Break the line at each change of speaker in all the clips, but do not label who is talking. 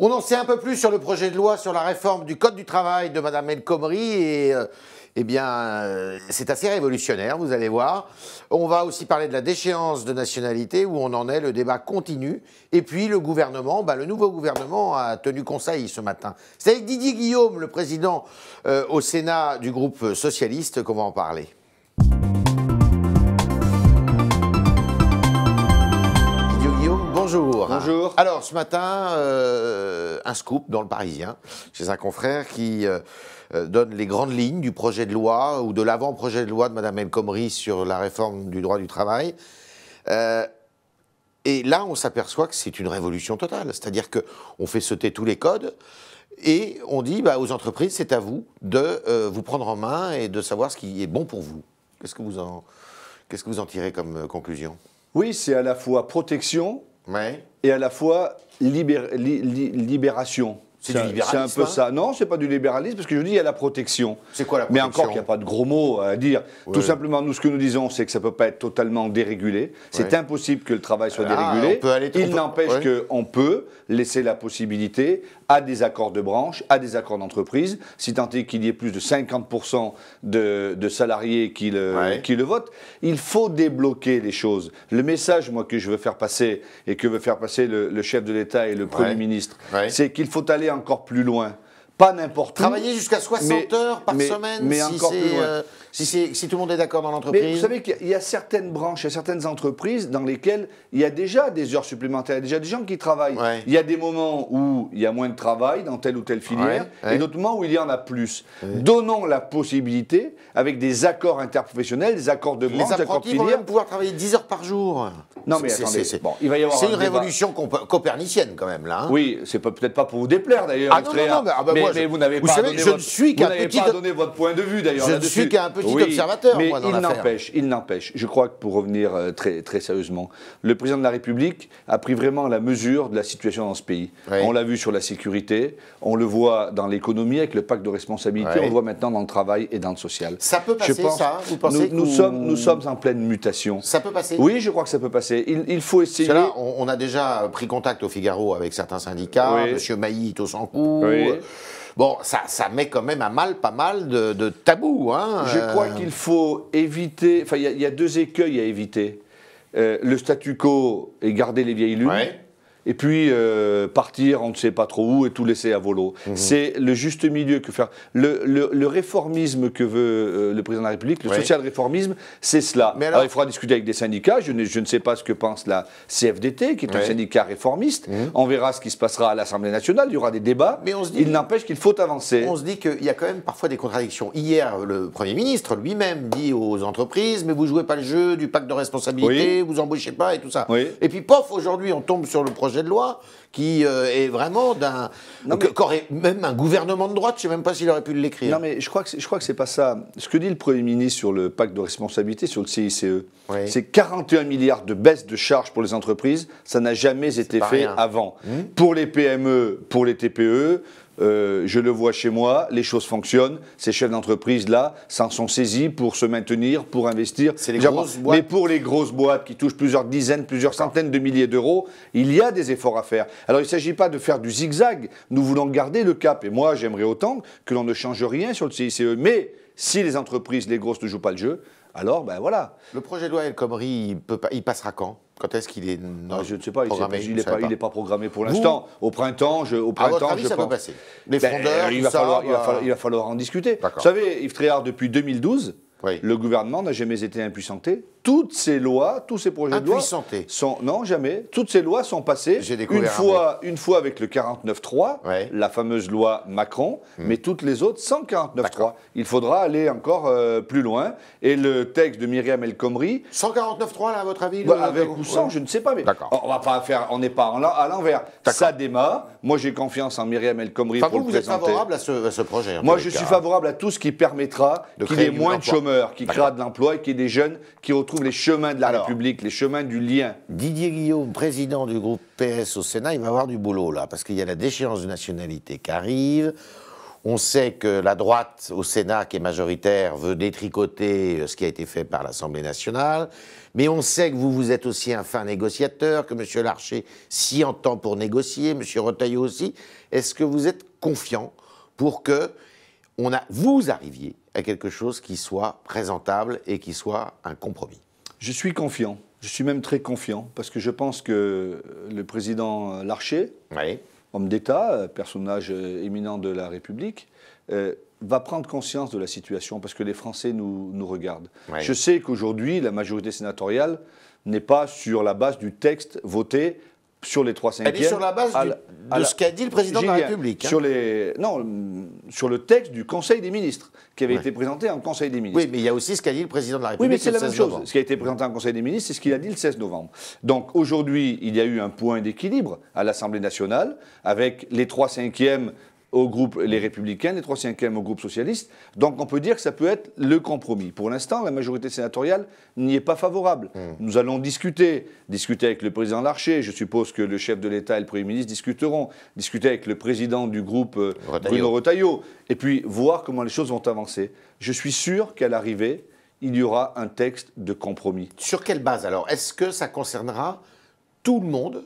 On en sait un peu plus sur le projet de loi sur la réforme du Code du travail de Mme El Khomri et eh bien, c'est assez révolutionnaire, vous allez voir. On va aussi parler de la déchéance de nationalité, où on en est, le débat continue. Et puis le gouvernement, le nouveau gouvernement a tenu conseil ce matin. C'est avec Didier Guillaume, le président au Sénat du groupe socialiste, qu'on va en parler. Bonjour.
Bonjour.
Alors, ce matin, un scoop dans le Parisien, chez un confrère qui donne les grandes lignes du projet de loi ou de l'avant-projet de loi de Mme El Khomri sur la réforme du droit du travail. Et là, on s'aperçoit que c'est une révolution totale. C'est-à-dire qu'on fait sauter tous les codes et on dit aux entreprises, c'est à vous de vous prendre en main et de savoir ce qui est bon pour vous. Qu'est-ce que vous en tirez comme conclusion?
Oui, c'est à la fois protection et à la fois libération.
C'est du libéralisme.
C'est un peu ça. Non, c'est pas du libéralisme, parce que je dis il y a la protection.
C'est quoi la
protection?
protection?
Mais encore qu'il n'y a pas de gros mots à dire.
Ouais.
Tout simplement, nous, ce que nous disons, c'est que ça ne peut pas être totalement dérégulé. C'est impossible que le travail soit dérégulé. Il n'empêche qu'on peut laisser la possibilité à des accords de branche, à des accords d'entreprise, si tant est qu'il y ait plus de 50% de salariés qui le votent. Il faut débloquer les choses. Le message, moi, que je veux faire passer, et que veut faire passer le chef de l'État et le Premier ministre, c'est qu'il faut aller encore plus loin. Pas n'importe où.
Travailler jusqu'à 60 heures par semaine,
mais encore plus loin.
Si tout le monde est d'accord dans l'entreprise.
Mais vous savez qu'il y a certaines branches, il y a certaines entreprises dans lesquelles il y a déjà des heures supplémentaires, il y a déjà des gens qui travaillent. Il y a des moments où il y a moins de travail dans telle ou telle filière, et d'autres moments où il y en a plus. Donnons la possibilité, avec des accords interprofessionnels, des accords de branche, des accords de filière.
Vont même pouvoir travailler 10 heures par jour.
Non mais attendez, il va y avoir
c'est une révolution copernicienne quand même là.
Oui, c'est peut-être pas pour vous déplaire d'ailleurs. Mais vous n'avez pas donné votre point de vue d'ailleurs.
Je ne suis qu'un petit observateur,
mais
moi, dans l'affaire.
Il n'empêche, je crois que pour revenir très, très sérieusement, le président de la République a pris vraiment la mesure de la situation dans ce pays. On l'a vu sur la sécurité, on le voit dans l'économie avec le pacte de responsabilité, on le voit maintenant dans le travail et dans le social.
Ça peut passer, ça? Vous pensez
nous sommes en pleine mutation.
Ça peut passer?
Oui, je crois que ça peut passer. Il faut essayer.
Là, on a déjà pris contact au Figaro avec certains syndicats, M. Mailly est au sans coup. Bon, ça met quand même à mal pas mal de tabous.
Je crois qu'il faut éviter... Enfin, il y a deux écueils à éviter. Le statu quo et garder les vieilles lunes. Et puis partir, on ne sait pas trop où, et tout laisser à volo. C'est le juste milieu que faire. Le réformisme que veut le président de la République, le social-réformisme, c'est cela. Mais alors, il faudra discuter avec des syndicats. Je ne sais pas ce que pense la CFDT, qui est un syndicat réformiste. On verra ce qui se passera à l'Assemblée nationale. Il y aura des débats. Mais il n'empêche qu'il faut avancer.
On se dit qu'il y a quand même parfois des contradictions. Hier, le Premier ministre lui-même dit aux entreprises, mais vous ne jouez pas le jeu du pacte de responsabilité, vous embauchez pas et tout ça. Et puis, pof, aujourd'hui, on tombe sur le projet de loi qui est vraiment qu'aurait même un gouvernement de droite, je ne sais même pas s'il aurait pu l'écrire.
Non mais je crois que c'est pas ça. Ce que dit le Premier ministre sur le pacte de responsabilité, sur le CICE, c'est 41 milliards de baisse de charges pour les entreprises, ça n'a jamais été fait avant. Pour les PME, pour les TPE, je le vois chez moi, les choses fonctionnent. Ces chefs d'entreprise-là s'en sont saisis pour se maintenir, pour investir.
C'est les grosses boîtes.
Mais pour les grosses boîtes qui touchent plusieurs dizaines, plusieurs centaines de milliers d'euros, il y a des efforts à faire. Alors il ne s'agit pas de faire du zigzag. Nous voulons garder le cap. Et moi, j'aimerais autant que l'on ne change rien sur le CICE. Mais si les entreprises, les grosses, ne jouent pas le jeu, alors ben voilà.
Le projet de loi El Khomri, il passera quand? Quand est-ce qu'il est
je ne sais pas, il n'est pas programmé pour l'instant. Au printemps, je pense.
Ça peut passer. Les frondeurs,
il va falloir en discuter. Vous savez, Yves Tréhard, depuis 2012, le gouvernement n'a jamais été impuissanté. Toutes ces lois, tous ces projets de loi sont... Non, jamais. Toutes ces lois sont passées une fois avec le 49.3, la fameuse loi Macron, mais toutes les autres sans 49.3. Il faudra aller encore plus loin. Et le texte de Myriam El Khomri...
149.3, là, à votre avis
avec ou sans, je ne sais pas, mais on va pas faire... On n'est pas à l'envers. Ça démarre. Moi, j'ai confiance en Myriam El Khomri pour le présenter.
Vous êtes favorable à ce projet?
Moi, je suis favorable à tout ce qui permettra qu'il y ait moins de chômeurs, qui créera de l'emploi et qu'il y ait des jeunes qui retrouvent les chemins de la République, les chemins du lien.
Didier Guillaume, président du groupe PS au Sénat, il va avoir du boulot là, parce qu'il y a la déchéance de nationalité qui arrive. On sait que la droite au Sénat, qui est majoritaire, veut détricoter ce qui a été fait par l'Assemblée nationale. Mais on sait que vous êtes aussi un fin négociateur, que M. Larcher s'y entend pour négocier, M. Retailleau aussi. Est-ce que vous êtes confiant pour que vous arriviez à quelque chose qui soit présentable et qui soit un compromis?
Je suis confiant. Je suis même très confiant, parce que je pense que le président Larcher, homme d'État, personnage éminent de la République, va prendre conscience de la situation, parce que les Français nous regardent. Je sais qu'aujourd'hui, la majorité sénatoriale n'est pas sur la base du texte voté sur les 3/5e.
Elle est sur la base de ce qu'a dit le président de la République.
Sur le texte du Conseil des ministres, qui avait été présenté en Conseil des ministres.
Oui, mais il y a aussi ce qu'a dit le président de la République.
Oui, mais c'est la même chose. Ce qui a été présenté en Conseil des ministres, c'est ce qu'il a dit le 16 novembre. Donc aujourd'hui, il y a eu un point d'équilibre à l'Assemblée nationale, avec les 3/5e au groupe Les Républicains, les 3/5e au groupe socialiste. Donc on peut dire que ça peut être le compromis. Pour l'instant, la majorité sénatoriale n'y est pas favorable. Nous allons discuter avec le président Larcher. Je suppose que le chef de l'État et le Premier ministre discuter avec le président du groupe Bruno Retailleau, et puis voir comment les choses vont avancer. Je suis sûr qu'à l'arrivée, il y aura un texte de compromis.
Sur quelle base alors? Est-ce que ça concernera tout le monde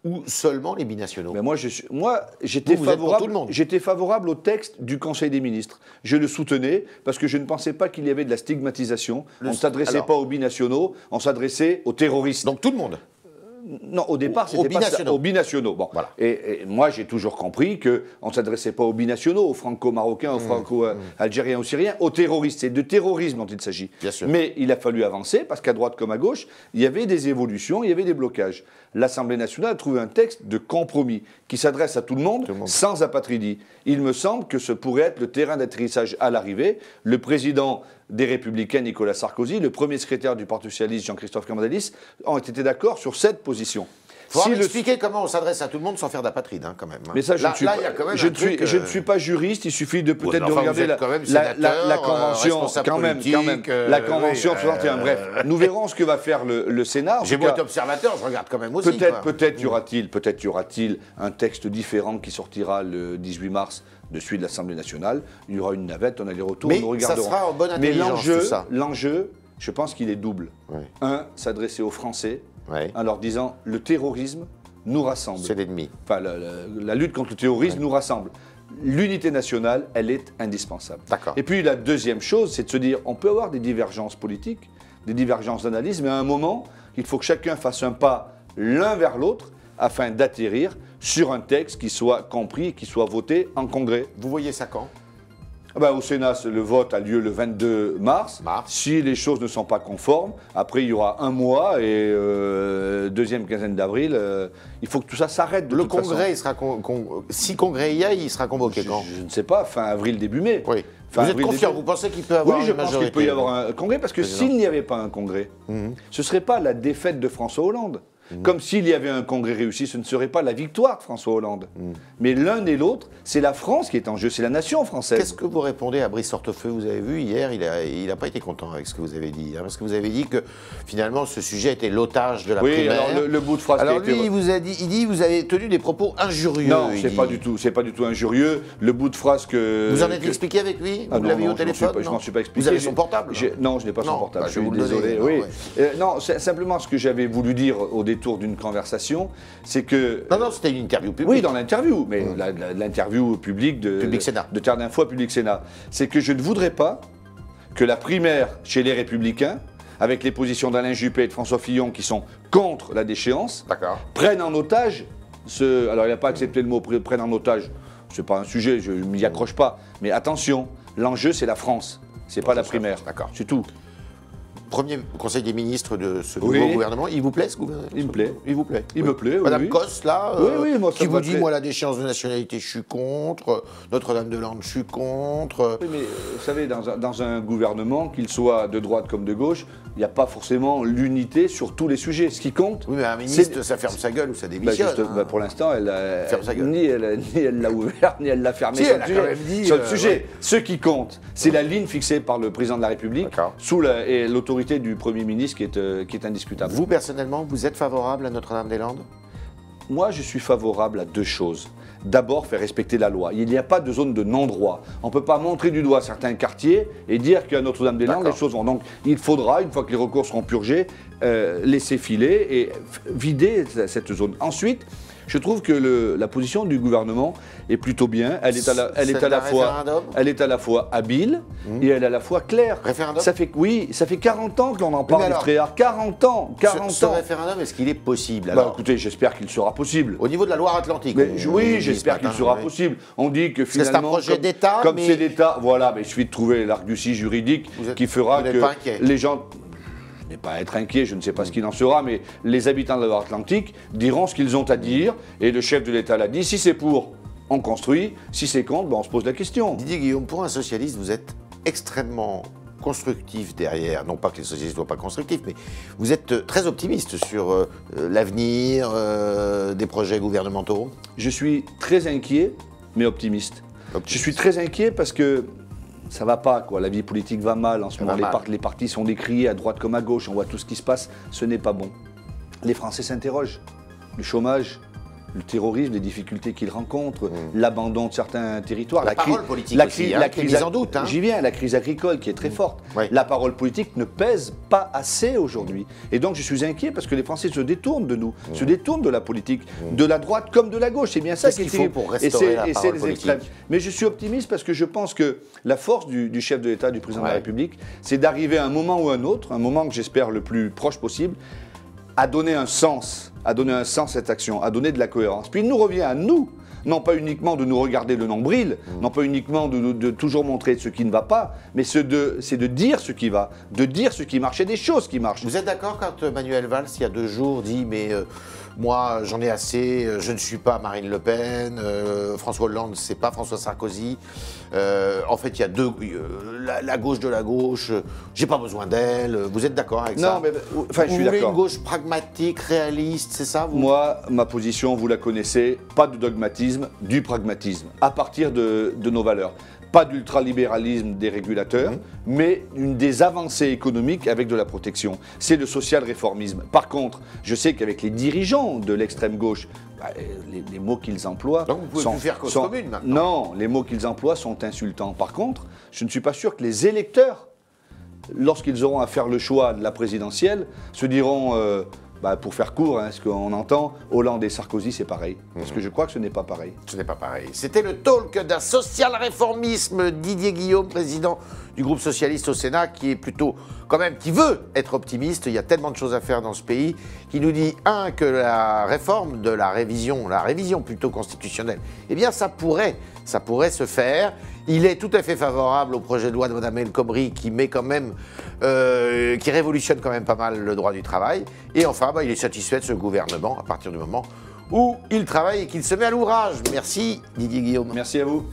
ou seulement les binationaux?
Mais moi, j'étais favorable au texte du Conseil des ministres. Je le soutenais parce que je ne pensais pas qu'il y avait de la stigmatisation. On ne s'adressait pas aux binationaux, on s'adressait aux terroristes.
Donc tout le monde?
Non, au départ, c'était pas ça, aux binationaux. Bon. Voilà. Et moi, j'ai toujours compris qu'on ne s'adressait pas aux binationaux, aux franco-marocains, aux franco-algériens, aux syriens, aux terroristes. C'est de terrorisme dont il s'agit. Mais il a fallu avancer, parce qu'à droite comme à gauche, il y avait des évolutions, il y avait des blocages. L'Assemblée nationale a trouvé un texte de compromis qui s'adresse à tout le monde sans apatridie. Il me semble que ce pourrait être le terrain d'atterrissage à l'arrivée. Le président des Républicains, Nicolas Sarkozy, le premier secrétaire du Parti socialiste, Jean-Christophe Cambadélis, ont été d'accord sur cette position.
Il faut expliquer comment on s'adresse à tout le monde sans faire d'apatride, quand même.
Mais ça, je ne suis pas juriste, il suffit de peut-être de regarder la convention, la convention 61. Bref, nous verrons ce que va faire le Sénat.
J'ai beau être observateur, je regarde quand même aussi.
Peut-être y aura-t-il un texte différent qui sortira le 18 mars de celui de l'Assemblée nationale. Il y aura une navette, on aller-retour, nous regarderons.
Ça sera en bonne intelligence, tout ça.
L'enjeu, je pense qu'il est double. Un, s'adresser aux Français, en leur disant le terrorisme nous rassemble.
C'est l'ennemi.
Enfin, la lutte contre le terrorisme nous rassemble. L'unité nationale, elle est indispensable. Et puis la deuxième chose, c'est de se dire, on peut avoir des divergences politiques, des divergences d'analyse, mais à un moment, il faut que chacun fasse un pas l'un vers l'autre afin d'atterrir sur un texte qui soit compris, qui soit voté en Congrès.
Vous voyez ça quand ?
Au Sénat, le vote a lieu le 22 mars. Si les choses ne sont pas conformes, après il y aura un mois et deuxième quinzaine d'avril, il faut que tout ça s'arrête.
Le Congrès, il sera si Congrès il y a, il sera convoqué quand ?
Je ne sais pas, fin avril, début mai.
Oui. Vous êtes confiant, vous pensez qu'il peut y avoir une majorité ?
Oui, je pense qu'il peut y avoir un congrès, parce que s'il n'y avait pas un congrès, ce ne serait pas la défaite de François Hollande. Comme s'il y avait un congrès réussi, ce ne serait pas la victoire de François Hollande. Mais l'un et l'autre, c'est la France qui est en jeu, c'est la nation française.
Qu'est-ce que vous répondez à Brice Hortefeux? Vous avez vu hier, il n'a pas été content avec ce que vous avez dit. Parce que vous avez dit que finalement ce sujet était l'otage de la primaire.
Oui, alors le bout de phrase
alors lui, il dit vous avez tenu des propos injurieux.
Non, c'est pas du tout injurieux. Le bout de phrase que...
Vous en êtes expliqué avec lui? Vous l'avez eu au téléphone?
Je m'en suis pas expliqué.
Vous avez son portable?
Non, je n'ai pas son portable. Je suis désolé. Non, simplement ce que j'avais voulu dire au détour d'une conversation, c'est que...
Non, c'était une interview publique.
Oui, dans l'interview, mais l'interview publique de
Sénat.
De Terre d'Info à Public Sénat. C'est que je ne voudrais pas que la primaire chez les Républicains, avec les positions d'Alain Juppé et de François Fillon qui sont contre la déchéance, prenne en otage alors il n'a pas accepté le mot prenne en otage, c'est pas un sujet, je ne m'y accroche pas, mais attention, l'enjeu c'est la France, c'est pas la primaire, c'est tout.
Premier Conseil des ministres de ce nouveau gouvernement. Il vous plaît ce gouvernement?
Il me plaît.
Il vous plaît?
Il me plaît,
Madame Cosse, là,
moi,
qui vous dit, moi, la déchéance de nationalité, je suis contre. Notre-Dame-de-Lande, je suis contre.
Oui, mais vous savez, dans un gouvernement, qu'il soit de droite comme de gauche, il n'y a pas forcément l'unité sur tous les sujets. Ce qui compte...
Oui, mais un ministre, ça ferme sa gueule ou ça démissionne.
Pour l'instant,
ni
elle l'a ouvert, ni elle l'a fermé sur le sujet. Ce qui compte, c'est la ligne fixée par le président de la République sous l'autorité du Premier ministre qui est indiscutable.
Vous, personnellement, vous êtes favorable à Notre-Dame-des-Landes?
Moi, je suis favorable à deux choses. d'abord faire respecter la loi. Il n'y a pas de zone de non-droit. On ne peut pas montrer du doigt certains quartiers et dire qu'à Notre-Dame-des-Landes, les choses vont. Donc il faudra, une fois que les recours seront purgés, laisser filer et vider cette zone. Ensuite, je trouve que la position du gouvernement est plutôt bien. Elle est à la fois habile et elle est à la fois claire.
Référendum.
Ça fait 40 ans qu'on en parle, Tréhard. 40 ans.
Ce référendum, est-ce qu'il est possible
alors écoutez, j'espère qu'il sera possible.
Au niveau de la Loire-Atlantique.
Oui, j'espère qu'il sera possible. On dit que finalement,
c'est un projet d'État,
comme c'est l'État, voilà, mais il suffit de trouver l'argutie juridique qui fera que les gens. Je n'ai pas à être inquiet, je ne sais pas ce qu'il en sera, mais les habitants de la Loire-Atlantique diront ce qu'ils ont à dire, et le chef de l'État l'a dit, si c'est pour, on construit, si c'est contre, on se pose la question.
Didier Guillaume, pour un socialiste, vous êtes extrêmement constructif derrière, non pas que les socialistes ne soient pas constructifs, mais vous êtes très optimiste sur l'avenir des projets gouvernementaux.
Je suis très inquiet, mais optimiste. Je suis très inquiet parce que ça va pas, quoi. La vie politique va mal en ce moment. Les partis sont décriés à droite comme à gauche. On voit tout ce qui se passe. Ce n'est pas bon. Les Français s'interrogent. Le chômage, le terrorisme, les difficultés qu'ils rencontrent, l'abandon de certains territoires.
La parole politique aussi, la crise en doute.
J'y viens, la crise agricole qui est très forte. La parole politique ne pèse pas assez aujourd'hui. Et donc je suis inquiet parce que les Français se détournent de nous, se détournent de la politique, de la droite comme de la gauche. C'est bien ça
qu'il faut pour restaurer la parole politique.
Mais je suis optimiste parce que je pense que la force du chef de l'État, du président de la République, c'est d'arriver à un moment ou un autre, un moment que j'espère le plus proche possible, à donner un sens à cette action, à donner de la cohérence. Puis il nous revient à nous, non pas uniquement de nous regarder le nombril, non pas uniquement de toujours montrer ce qui ne va pas, mais c'est de dire ce qui va, de dire ce qui marche, et des choses qui marchent.
Vous êtes d'accord quand Manuel Valls, il y a 2 jours, dit « mais moi, j'en ai assez, je ne suis pas Marine Le Pen, François Hollande, c'est pas François Sarkozy, en fait, il y a la gauche de la gauche, j'ai pas besoin d'elle. » Vous êtes d'accord avec ça?
Non, mais enfin, je suis d'accord.
Vous voulez une gauche pragmatique, réaliste, c'est ça
Moi, ma position, vous la connaissez, pas de dogmatisme, du pragmatisme, à partir de nos valeurs. Pas d'ultralibéralisme des régulateurs, mais des avancées économiques avec de la protection. C'est le social-réformisme. Par contre, je sais qu'avec les dirigeants de l'extrême gauche, les mots qu'ils emploient...
Donc vous pouvez plus faire cause commune maintenant.
Non, les mots qu'ils emploient sont insultants. Par contre, je ne suis pas sûr que les électeurs, lorsqu'ils auront à faire le choix de la présidentielle, se diront... pour faire court, ce qu'on entend, Hollande et Sarkozy, c'est pareil. Parce que je crois que ce n'est pas pareil.
Ce n'est pas pareil. C'était le talk d'un social-réformisme, Didier Guillaume, président du groupe socialiste au Sénat, qui est plutôt, quand même, qui veut être optimiste. Il y a tellement de choses à faire dans ce pays, qui nous dit, que la réforme de la révision plutôt constitutionnelle, eh bien, ça pourrait se faire. Il est tout à fait favorable au projet de loi de Mme El Khomri qui met quand même, qui révolutionne quand même pas mal le droit du travail. Et enfin, il est satisfait de ce gouvernement à partir du moment où il travaille et qu'il se met à l'ouvrage. Merci Didier Guillaume.
Merci à vous.